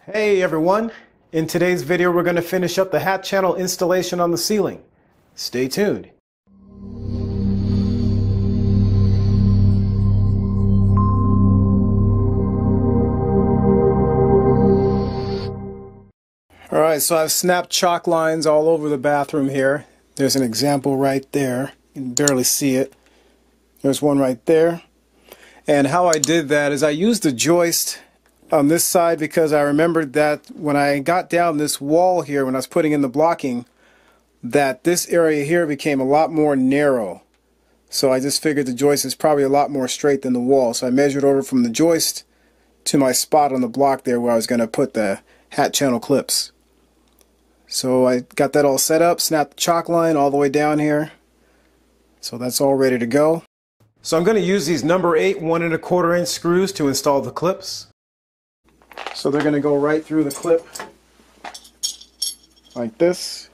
Hey everyone! In today's video we're going to finish up the hat channel installation on the ceiling. Stay tuned. Alright, so I've snapped chalk lines all over the bathroom here. There's an example right there. You can barely see it. There's one right there. And how I did that is I used the joist on this side because I remembered that when I got down this wall here when I was putting in the blocking, that this area here became a lot more narrow. So I just figured the joist is probably a lot more straight than the wall. So I measured over from the joist to my spot on the block there where I was going to put the hat channel clips. So I got that all set up, snapped the chalk line all the way down here. So that's all ready to go. So I'm going to use these number 8 1 1/4 inch screws to install the clips. So they're going to go right through the clip like this,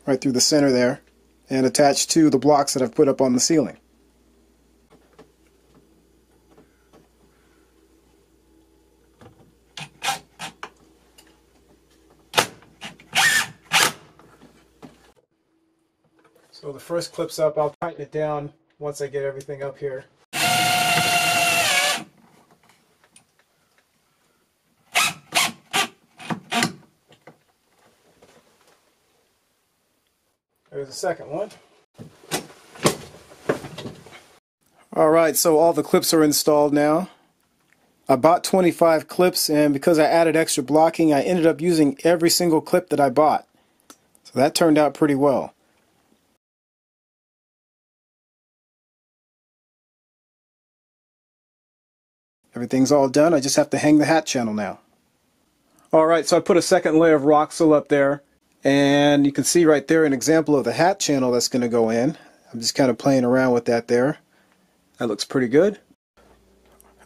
right through the center there, and attach to the blocks that I've put up on the ceiling. So the first clip's up. I'll tighten it down once I get everything up here. There's the second one. Alright, so all the clips are installed now. I bought 25 clips, and because I added extra blocking, I ended up using every single clip that I bought. So that turned out pretty well. Everything's all done. I just have to hang the hat channel now. Alright, so I put a second layer of Roxol up there. And you can see right there an example of the hat channel that's going to go in. I'm just kind of playing around with that there. That looks pretty good.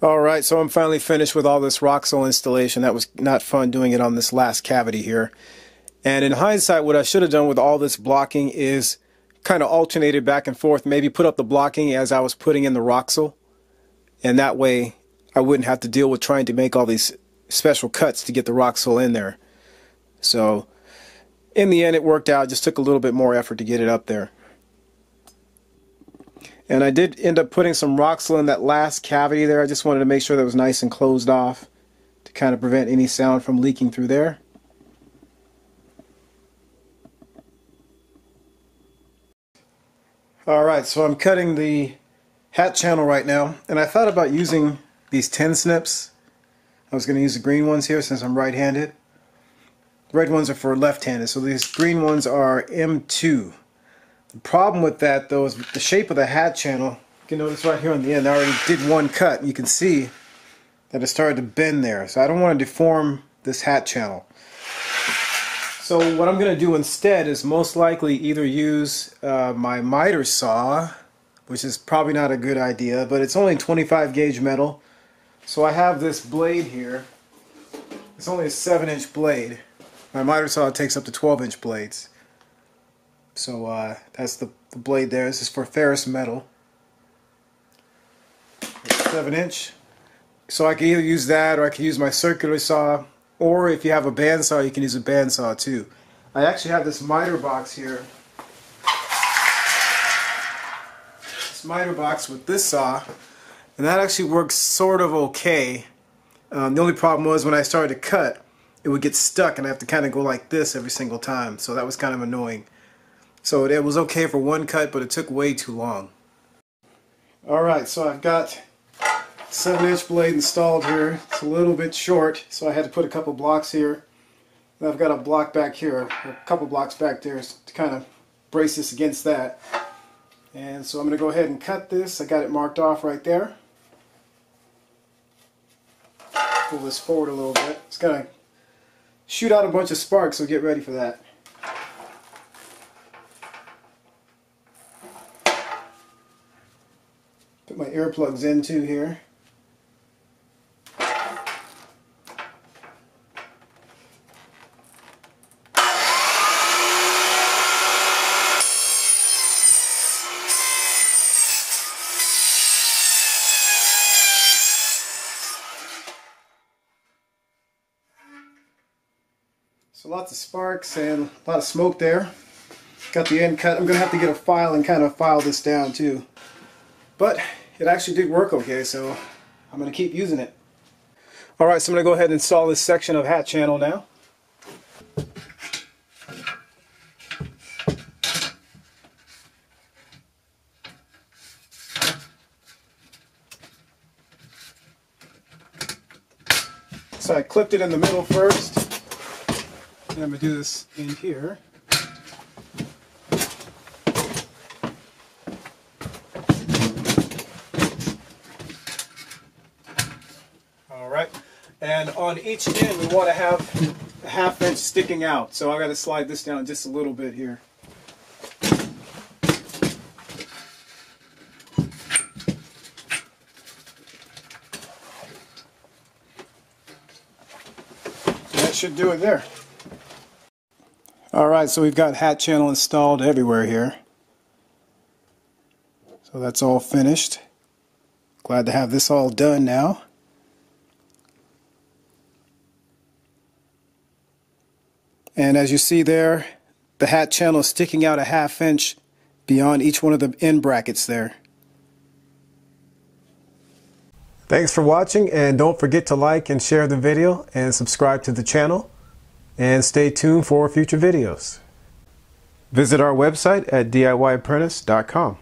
Alright, so I'm finally finished with all this Roxol installation. That was not fun doing it on this last cavity here. And in hindsight, what I should have done with all this blocking is kind of alternated back and forth. Maybe put up the blocking as I was putting in the Roxol. And that way I wouldn't have to deal with trying to make all these special cuts to get the Roxol in there. So in the end, it worked out. It just took a little bit more effort to get it up there. And I did end up putting some Roxol in that last cavity there. I just wanted to make sure that it was nice and closed off to kind of prevent any sound from leaking through there. Alright, so I'm cutting the hat channel right now. And I thought about using these 10 snips. I was going to use the green ones here since I'm right-handed. The red ones are for left-handed, so these green ones are M2. The problem with that, though, is the shape of the hat channel. You can notice right here on the end, I already did one cut. You can see that it started to bend there, so I don't want to deform this hat channel. So what I'm going to do instead is most likely either use my miter saw, which is probably not a good idea, but it's only 25 gauge metal. So I have this blade here. It's only a 7-inch blade. My miter saw takes up to 12-inch blades. So that's the blade there. This is for ferrous metal. 7-inch. So I can either use that or I can use my circular saw. Or if you have a bandsaw, you can use a bandsaw too. I actually have this miter box here. This miter box with this saw. And that actually works sort of okay. The only problem was when I started to cut, it would get stuck and I have to kind of go like this every single time. So that was kind of annoying. So it was okay for one cut, but it took way too long. Alright, so I've got 7-inch blade installed here. It's a little bit short, so I had to put a couple blocks here. And I've got a block back here, a couple blocks back there to kind of brace this against that. And so I'm going to go ahead and cut this. I got it marked off right there. Pull this forward a little bit. It's going to shoot out a bunch of sparks, so get ready for that. Put my earplugs in too here. So lots of sparks and a lot of smoke there. Got the end cut. I'm going to have to get a file and kind of file this down too. But it actually did work okay, so I'm going to keep using it. Alright, so I'm going to go ahead and install this section of hat channel now. So I clipped it in the middle first, and I'm going to do this in here. Alright, and on each end we want to have a 1/2 inch sticking out, so I've got to slide this down just a little bit here. Should do it there. Alright, so we've got hat channel installed everywhere here. So that's all finished. Glad to have this all done now. And as you see there, the hat channel is sticking out a 1/2 inch beyond each one of the end brackets there. Thanks for watching, and don't forget to like and share the video and subscribe to the channel, and stay tuned for future videos. Visit our website at DIYapprentice.com.